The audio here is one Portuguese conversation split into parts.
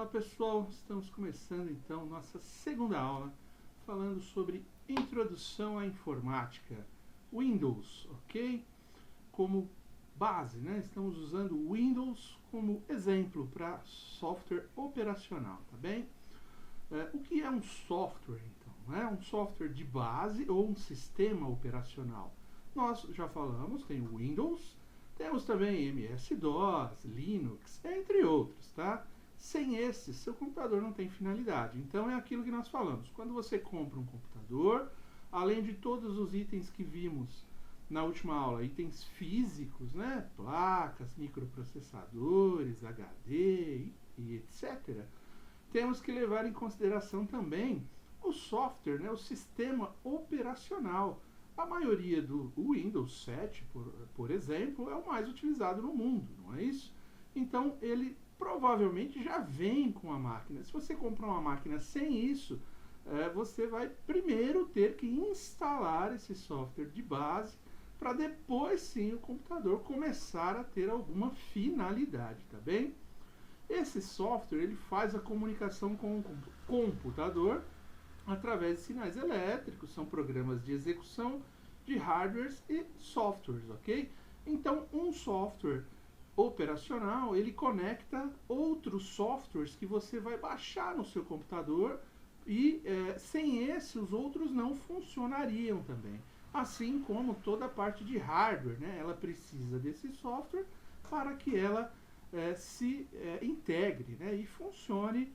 Olá pessoal, estamos começando então nossa segunda aula falando sobre introdução à informática, Windows, ok? Como base, né? Estamos usando o Windows como exemplo para software operacional, tá bem? O que é um software então? É um software de base ou um sistema operacional? Nós já falamos, tem o Windows, temos também MS-DOS, Linux, entre outros, tá? Sem esses, seu computador não tem finalidade. Então é aquilo que nós falamos. Quando você compra um computador, além de todos os itens que vimos na última aula, itens físicos, né? Placas, microprocessadores, HD e etc., temos que levar em consideração também o software, né? O sistema operacional. A maioria do Windows 7, por exemplo, é o mais utilizado no mundo, não é isso? Então ele provavelmente já vem com a máquina. Se você comprar uma máquina sem isso, você vai primeiro ter que instalar esse software de base para depois sim o computador começar a ter alguma finalidade, tá bem? Esse software ele faz a comunicação com o computador através de sinais elétricos, são programas de execução de hardwares e softwares, ok? Então um software operacional, ele conecta outros softwares que você vai baixar no seu computador e sem esse os outros não funcionariam também. Assim como toda a parte de hardware, né? Ela precisa desse software para que ela se integre, né? E funcione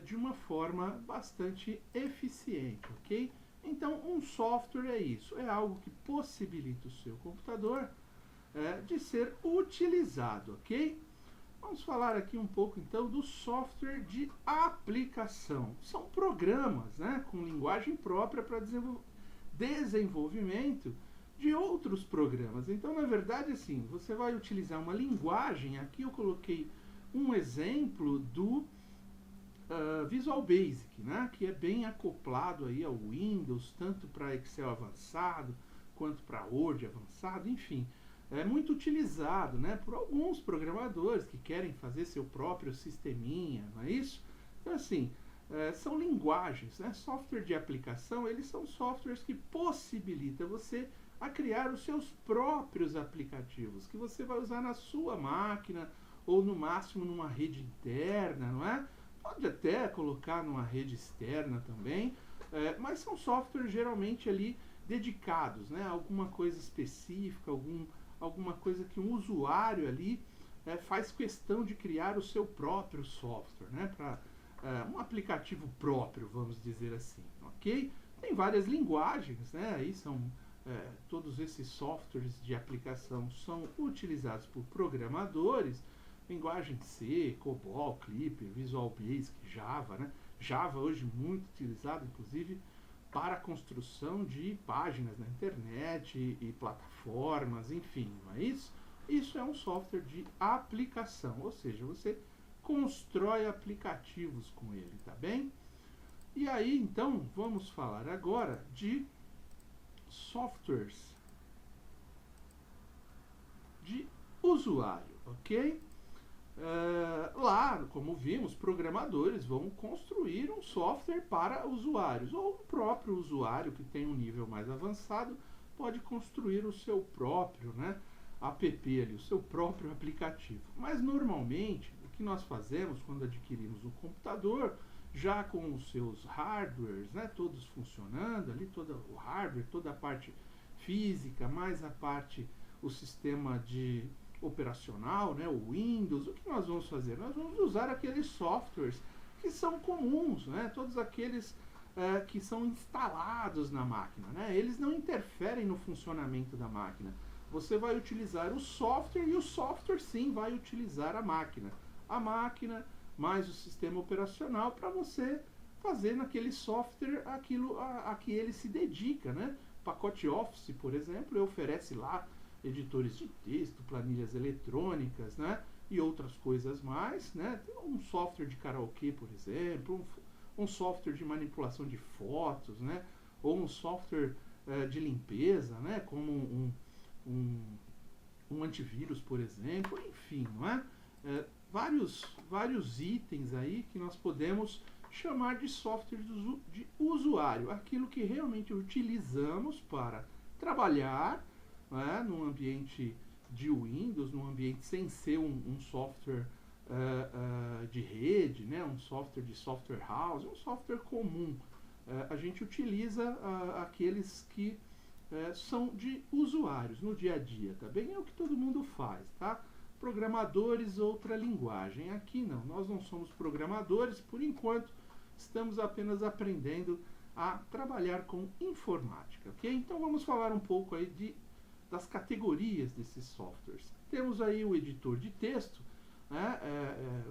de uma forma bastante eficiente, ok? Então um software é isso, é algo que possibilita o seu computador de ser utilizado, ok? Vamos falar aqui um pouco então do software de aplicação. São programas, né, com linguagem própria para desenvolvimento de outros programas. Então, na verdade, assim, você vai utilizar uma linguagem. Aqui eu coloquei um exemplo do Visual Basic, né, que é bem acoplado aí ao Windows, tanto para Excel avançado quanto para Word avançado, enfim. É muito utilizado, né, por alguns programadores que querem fazer seu próprio sisteminha, não é isso? Então, assim, são linguagens, né? Software de aplicação, eles são softwares que possibilitam você a criar os seus próprios aplicativos, que você vai usar na sua máquina, ou no máximo numa rede interna, não é? Pode até colocar numa rede externa também, mas são softwares geralmente ali dedicados, né, a alguma coisa específica, alguma coisa que um usuário ali faz questão de criar o seu próprio software, né, para um aplicativo próprio, vamos dizer assim, ok? Tem várias linguagens, né, aí são todos esses softwares de aplicação são utilizados por programadores, linguagem C, COBOL, Clipper, Visual Basic, Java, né? Java hoje muito utilizado, inclusive, para a construção de páginas na internet e plataformas, enfim, não é isso? Isso é um software de aplicação, ou seja, você constrói aplicativos com ele, tá bem? E aí, então, vamos falar agora de softwares de usuário, ok? Lá, como vimos, programadores vão construir um software para usuários, ou o próprio usuário que tem um nível mais avançado pode construir o seu próprio, né, app ali, o seu próprio aplicativo. Mas normalmente o que nós fazemos quando adquirimos um computador, já com os seus hardwares, né, todos funcionando ali, todo o hardware, toda a parte física, mais a parte, o sistema de operacional, né, o Windows, o que nós vamos fazer? Nós vamos usar aqueles softwares que são comuns, né, todos aqueles que são instalados na máquina, né, eles não interferem no funcionamento da máquina. Você vai utilizar o software e o software sim vai utilizar a máquina mais o sistema operacional para você fazer naquele software aquilo a que ele se dedica, né? O pacote Office, por exemplo, ele oferece lá editores de texto, planilhas eletrônicas, né, e outras coisas mais, né? Tem um software de karaokê, por exemplo, um software de manipulação de fotos, né, ou um software de limpeza, né, como um antivírus, por exemplo, enfim, não é? vários itens aí que nós podemos chamar de software de usuário, aquilo que realmente utilizamos para trabalhar, né, num ambiente de Windows, num ambiente sem ser um software de rede, né, um software de software house, um software comum. A gente utiliza aqueles que são de usuários no dia a dia, tá bem? É o que todo mundo faz, tá? Programadores, outra linguagem. Aqui não, nós não somos programadores, por enquanto estamos apenas aprendendo a trabalhar com informática, ok? Então vamos falar um pouco aí das categorias desses softwares. Temos aí o editor de texto, né?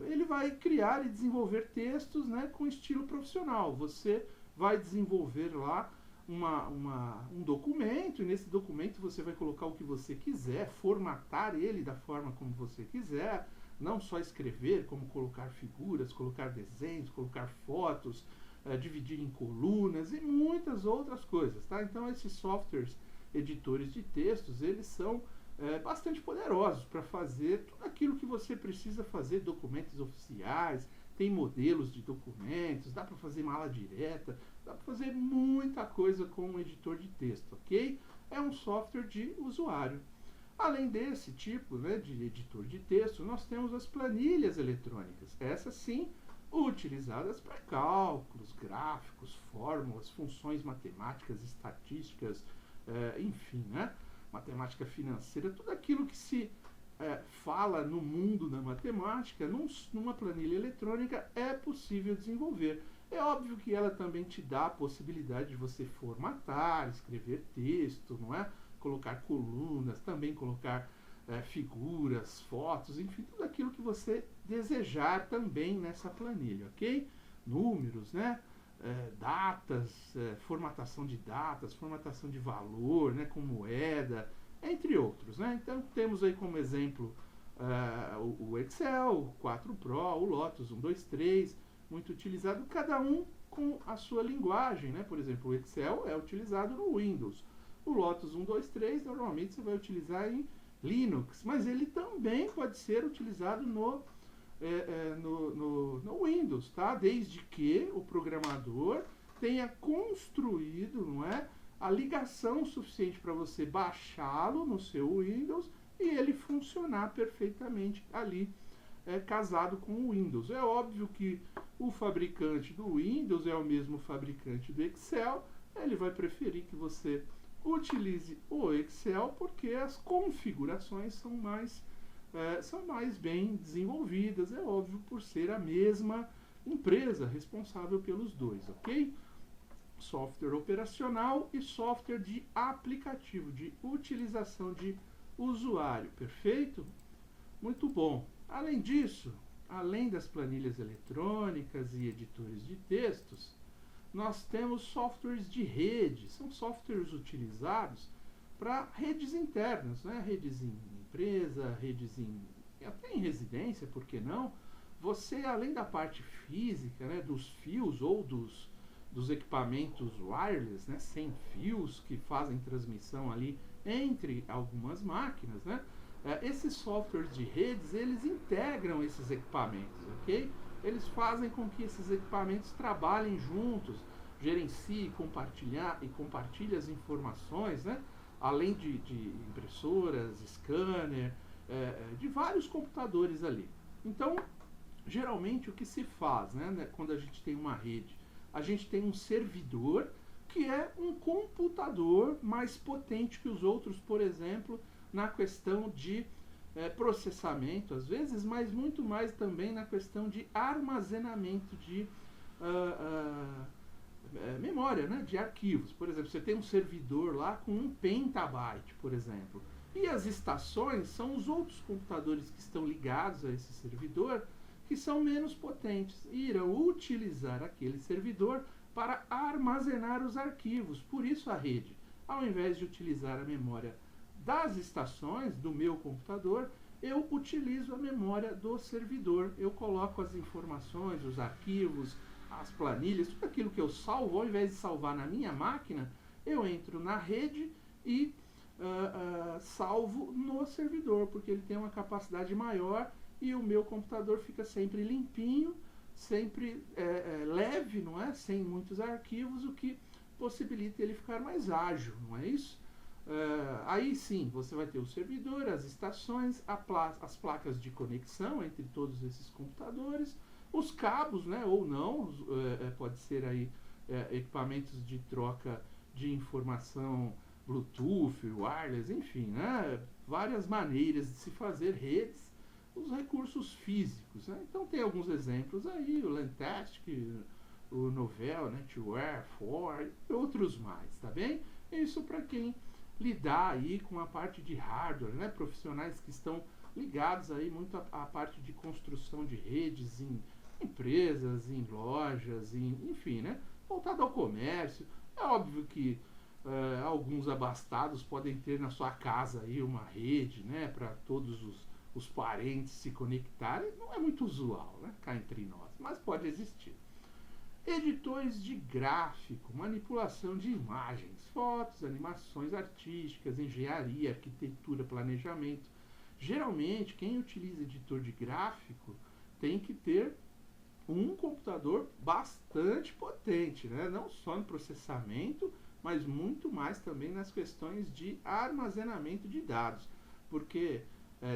Ele vai criar e desenvolver textos, né, com estilo profissional. Você vai desenvolver lá um documento, e nesse documento você vai colocar o que você quiser, formatar ele da forma como você quiser, não só escrever, como colocar figuras, colocar desenhos, colocar fotos, dividir em colunas e muitas outras coisas, tá? Então esses softwares editores de textos, eles são bastante poderosos para fazer tudo aquilo que você precisa fazer, documentos oficiais, tem modelos de documentos, dá para fazer mala direta, dá para fazer muita coisa com um editor de texto, ok? É um software de usuário. Além desse tipo, né, de editor de texto, nós temos as planilhas eletrônicas. Essas sim, utilizadas para cálculos, gráficos, fórmulas, funções matemáticas, estatísticas, enfim, né? Matemática financeira, tudo aquilo que se fala no mundo da matemática, numa planilha eletrônica é possível desenvolver. É óbvio que ela também te dá a possibilidade de você formatar, escrever texto, não é? Colocar colunas, também colocar figuras, fotos, enfim, tudo aquilo que você desejar também nessa planilha, ok? Números, né? Datas, formatação de datas, formatação de valor, né, com moeda, entre outros, né? Então temos aí como exemplo o Excel, o 4 Pro, o Lotus 123, muito utilizado, cada um com a sua linguagem, né? Por exemplo, o Excel é utilizado no Windows, o Lotus 123 normalmente você vai utilizar em Linux, mas ele também pode ser utilizado no Windows, tá? Desde que o programador tenha construído, não é, a ligação suficiente para você baixá-lo no seu Windows e ele funcionar perfeitamente ali, casado com o Windows. É óbvio que o fabricante do Windows é o mesmo fabricante do Excel, ele vai preferir que você utilize o Excel porque as configurações são mais bem desenvolvidas, é óbvio, por ser a mesma empresa responsável pelos dois, ok? Software operacional e software de aplicativo, de utilização de usuário, perfeito? Muito bom. Além disso, além das planilhas eletrônicas e editores de textos, nós temos softwares de rede, são softwares utilizados para redes internas, né? Redes em empresa, redes até em residência, por que não? Você, além da parte física, né, dos fios ou dos equipamentos wireless, né, sem fios, que fazem transmissão ali entre algumas máquinas, né? Esses softwares de redes, eles integram esses equipamentos, ok? Eles fazem com que esses equipamentos trabalhem juntos, gerenciem, compartilhem as informações, né? Além de impressoras, scanner, de vários computadores ali. Então, geralmente o que se faz, né, quando a gente tem uma rede, a gente tem um servidor que é um computador mais potente que os outros, por exemplo, na questão de processamento, às vezes, mas muito mais também na questão de armazenamento de memória, né, de arquivos. Por exemplo, você tem um servidor lá com 1 petabyte, por exemplo, e as estações são os outros computadores que estão ligados a esse servidor, que são menos potentes e irão utilizar aquele servidor para armazenar os arquivos. Por isso a rede, ao invés de utilizar a memória das estações do meu computador, eu utilizo a memória do servidor. Eu coloco as informações, os arquivos, as planilhas, tudo aquilo que eu salvo, ao invés de salvar na minha máquina, eu entro na rede e salvo no servidor, porque ele tem uma capacidade maior e o meu computador fica sempre limpinho, sempre leve, não é? Sem muitos arquivos, o que possibilita ele ficar mais ágil, não é isso? Aí sim, você vai ter o servidor, as estações, as placas de conexão entre todos esses computadores, os cabos, né, ou não, pode ser aí equipamentos de troca de informação, Bluetooth, wireless, enfim, né, várias maneiras de se fazer redes, os recursos físicos, né? Então tem alguns exemplos aí, o Lantastic, o Novell, NetWare, Ford e outros mais, tá bem? Isso para quem lidar aí com a parte de hardware, né? Profissionais que estão ligados aí muito à parte de construção de redes em empresas, em lojas, enfim, né? Voltado ao comércio. É óbvio que alguns abastados podem ter na sua casa aí uma rede, né? Para todos os parentes se conectarem. Não é muito usual, né? Cá entre nós, mas pode existir. Editores de gráfico, manipulação de imagens, fotos, animações artísticas, engenharia, arquitetura, planejamento. Geralmente, quem utiliza editor de gráfico tem que ter um computador bastante potente, né? Não só no processamento, mas muito mais também nas questões de armazenamento de dados, porque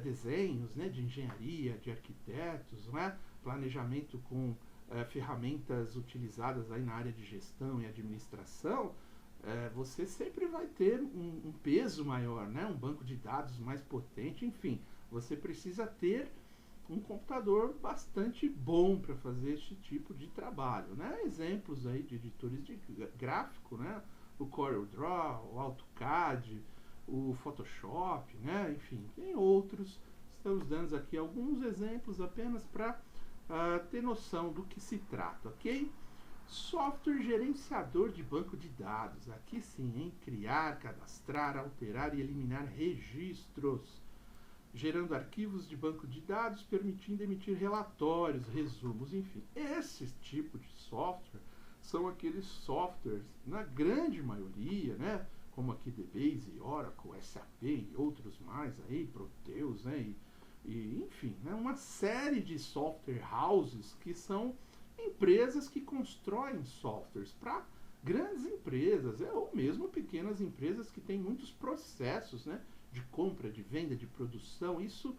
desenhos, né, de engenharia, de arquitetos, né, planejamento com ferramentas utilizadas aí na área de gestão e administração, você sempre vai ter um peso maior, né? Um banco de dados mais potente, enfim, você precisa ter um computador bastante bom para fazer esse tipo de trabalho, né? Exemplos aí de editores de gráfico, né? O CorelDRAW, o AutoCAD, o Photoshop, né? Enfim, tem outros. Estamos dando aqui alguns exemplos apenas para ter noção do que se trata, ok? Software gerenciador de banco de dados. Aqui sim, hein? Criar, cadastrar, alterar e eliminar registros, gerando arquivos de banco de dados, permitindo emitir relatórios, resumos, enfim. Esse tipo de software são aqueles softwares, na grande maioria, né? Como aqui DBase, Oracle, SAP e outros mais aí, Proteus, né? E enfim, né, uma série de software houses que são empresas que constroem softwares para grandes empresas, ou mesmo pequenas empresas que têm muitos processos, né, de compra, de venda, de produção. Isso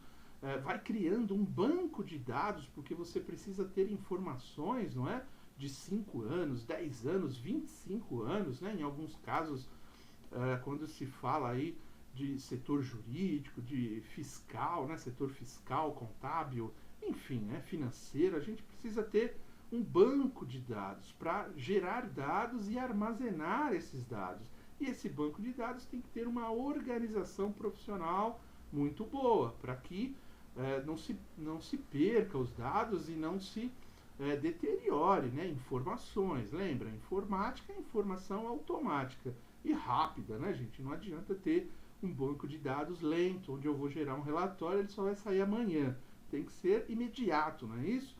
vai criando um banco de dados, porque você precisa ter informações, não é? De 5 anos, 10 anos, 25 anos, né? Em alguns casos, quando se fala aí de setor jurídico, de fiscal, né, setor fiscal, contábil, enfim, né, financeiro, a gente precisa ter um banco de dados para gerar dados e armazenar esses dados. E esse banco de dados tem que ter uma organização profissional muito boa, para que não se perca os dados e não se deteriore, né, informações. Lembra, informática é informação automática e rápida, né, gente? Não adianta ter um banco de dados lento, onde eu vou gerar um relatório, ele só vai sair amanhã. Tem que ser imediato, não é isso?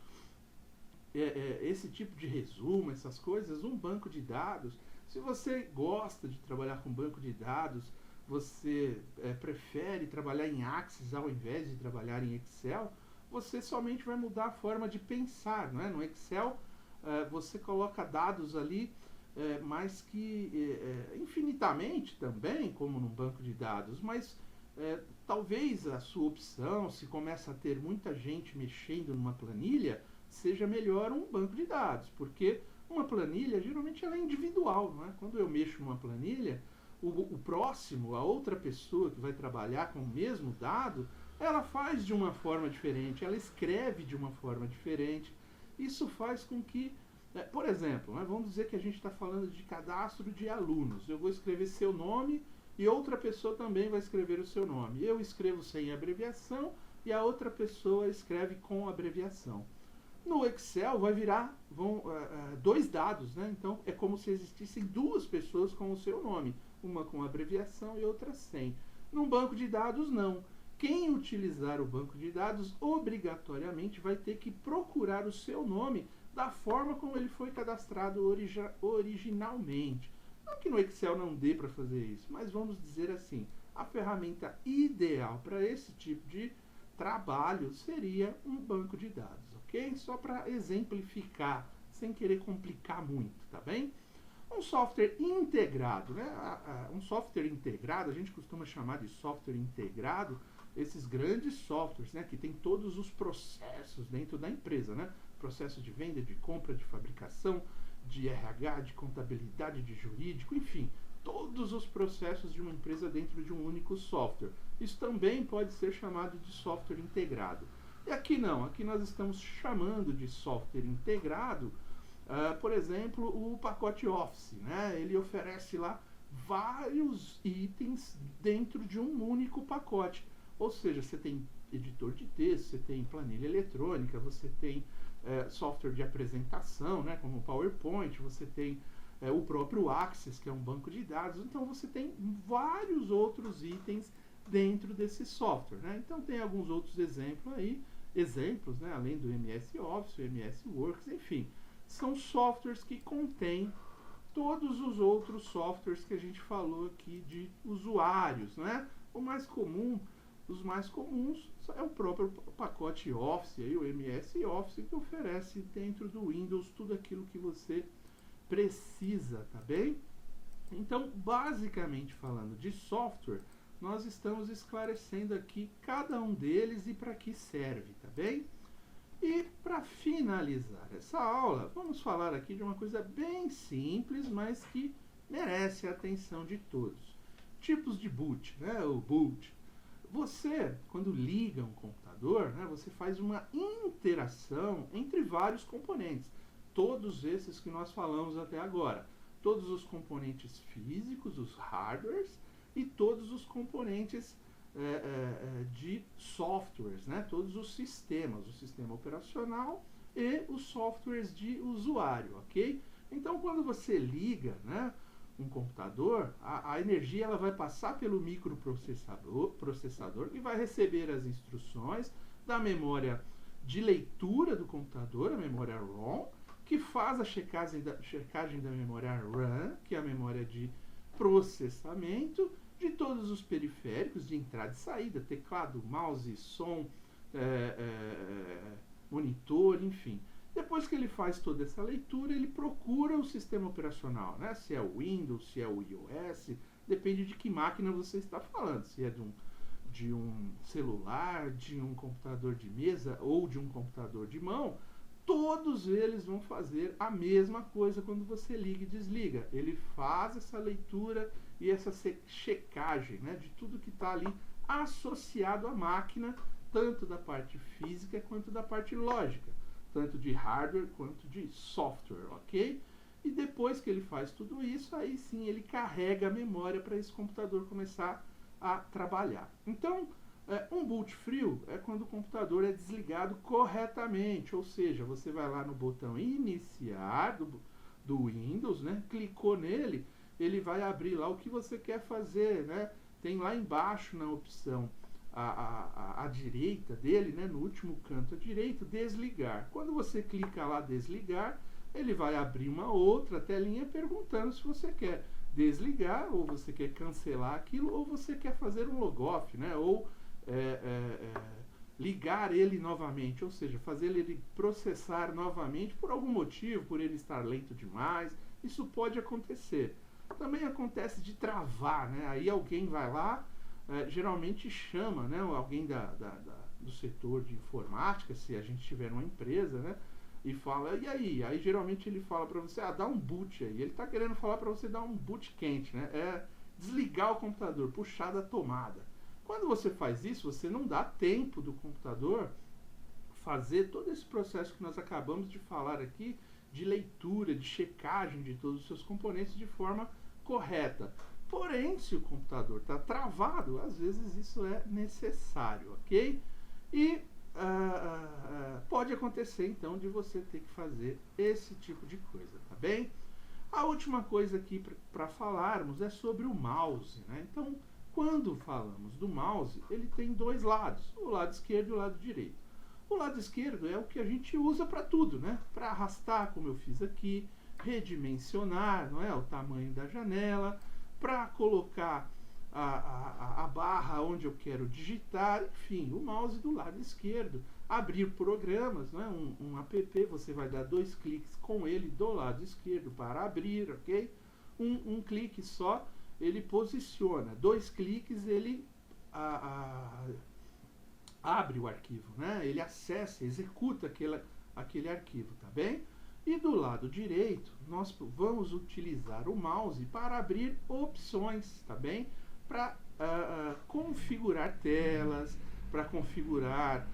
Esse tipo de resumo, essas coisas, um banco de dados, se você gosta de trabalhar com banco de dados, você prefere trabalhar em Access ao invés de trabalhar em Excel, você somente vai mudar a forma de pensar, não é? No Excel, você coloca dados ali, mas que infinitamente também, como num banco de dados, mas talvez a sua opção, se começa a ter muita gente mexendo numa planilha, seja melhor um banco de dados, porque uma planilha geralmente ela é individual, não é? Quando eu mexo numa planilha, o próximo, a outra pessoa que vai trabalhar com o mesmo dado, ela faz de uma forma diferente, ela escreve de uma forma diferente. Isso faz com que, por exemplo, né, vamos dizer que a gente está falando de cadastro de alunos. Eu vou escrever seu nome e outra pessoa também vai escrever o seu nome. Eu escrevo sem abreviação e a outra pessoa escreve com abreviação. No Excel vai virar dois dados, né? Então é como se existissem duas pessoas com o seu nome, uma com abreviação e outra sem. Num banco de dados, não. Quem utilizar o banco de dados obrigatoriamente vai ter que procurar o seu nome da forma como ele foi cadastrado originalmente. Não que no Excel não dê para fazer isso, mas vamos dizer assim, a ferramenta ideal para esse tipo de trabalho seria um banco de dados, ok? Só para exemplificar, sem querer complicar muito, tá bem? Um software integrado, né? Um software integrado, a gente costuma chamar de software integrado esses grandes softwares, né? Que tem todos os processos dentro da empresa, né? Processo de venda, de compra, de fabricação, de RH, de contabilidade, de jurídico, enfim, todos os processos de uma empresa dentro de um único software. Isso também pode ser chamado de software integrado. E aqui não, aqui nós estamos chamando de software integrado, por exemplo, o pacote Office, né? Ele oferece lá vários itens dentro de um único pacote. Ou seja, você tem editor de texto, você tem planilha eletrônica, você tem software de apresentação, né, como o PowerPoint, você tem o próprio Access, que é um banco de dados. Então você tem vários outros itens dentro desse software, né? Então tem alguns outros exemplos, né, além do MS Office, o MS Works, enfim, são softwares que contêm todos os outros softwares que a gente falou aqui de usuários, né? Os mais comuns é o próprio pacote Office, aí, o MS Office, que oferece dentro do Windows tudo aquilo que você precisa, tá bem? Então, basicamente falando de software, nós estamos esclarecendo aqui cada um deles e para que serve, tá bem? E para finalizar essa aula, vamos falar aqui de uma coisa bem simples, mas que merece a atenção de todos. Tipos de boot, né? O boot. Você, quando liga um computador, né, você faz uma interação entre vários componentes. Todos esses que nós falamos até agora. Todos os componentes físicos, os hardwares, e todos os componentes de softwares, né? Todos os sistemas, o sistema operacional e os softwares de usuário, ok? Então, quando você liga, né, um computador, a energia ela vai passar pelo microprocessador que vai receber as instruções da memória de leitura do computador, a memória ROM, que faz a checagem da memória RAM, que é a memória de processamento, de todos os periféricos de entrada e saída, teclado, mouse, som, monitor, enfim. Depois que ele faz toda essa leitura, ele procura o sistema operacional, né? Se é o Windows, se é o iOS, depende de que máquina você está falando, se é de um celular, de um computador de mesa ou de um computador de mão. Todos eles vão fazer a mesma coisa quando você liga e desliga. Ele faz essa leitura e essa checagem, né, de tudo que está ali associado à máquina, tanto da parte física quanto da parte lógica, tanto de hardware quanto de software, ok? E depois que ele faz tudo isso, aí sim ele carrega a memória para esse computador começar a trabalhar. Então, um boot frio é quando o computador é desligado corretamente, ou seja, você vai lá no botão iniciar do Windows, né? Clicou nele, ele vai abrir lá o que você quer fazer, né? Tem lá embaixo na opção à direita dele, né? No último canto à direita, desligar. Quando você clica lá desligar, ele vai abrir uma outra telinha perguntando se você quer desligar, ou você quer cancelar aquilo, ou você quer fazer um logoff, né? Ou ligar ele novamente, ou seja, fazer ele processar novamente por algum motivo, por ele estar lento demais. Isso pode acontecer. Também acontece de travar, né? Aí alguém vai lá, geralmente chama, né, alguém do setor de informática, se a gente tiver uma empresa, né, e fala, e aí? Aí geralmente ele fala para você, dá um boot aí. Ele está querendo falar para você dar um boot quente, né? É desligar o computador, puxar da tomada. Quando você faz isso, você não dá tempo do computador fazer todo esse processo que nós acabamos de falar aqui, de leitura, de checagem de todos os seus componentes de forma correta. Porém, se o computador está travado, às vezes isso é necessário, ok? E pode acontecer, então, de você ter que fazer esse tipo de coisa, tá bem? A última coisa aqui para falarmos é sobre o mouse, né? Então, quando falamos do mouse, ele tem dois lados, o lado esquerdo e o lado direito. O lado esquerdo é o que a gente usa para tudo, né? Para arrastar, como eu fiz aqui, redimensionar, não é? O tamanho da janela, para colocar a barra onde eu quero digitar, enfim, o mouse do lado esquerdo. Abrir programas, né? Um app, você vai dar 2 cliques com ele do lado esquerdo para abrir, ok? Um clique só, ele posiciona. 2 cliques, ele abre o arquivo, né? Ele acessa, executa aquele arquivo, tá bem? E do lado direito, nós vamos utilizar o mouse para abrir opções, tá bem? Para configurar telas, para configurar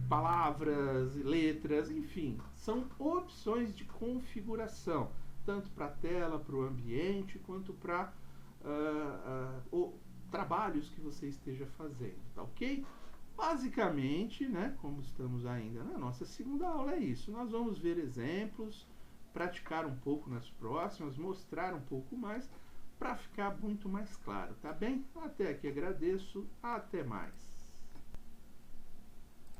palavras, letras, enfim, são opções de configuração, tanto para a tela, para o ambiente, quanto para trabalhos que você esteja fazendo, tá ok? Basicamente, né, como estamos ainda na nossa segunda aula, é isso. Nós vamos ver exemplos, praticar um pouco nas próximas, mostrar um pouco mais, para ficar muito mais claro, tá bem? Até aqui agradeço, até mais.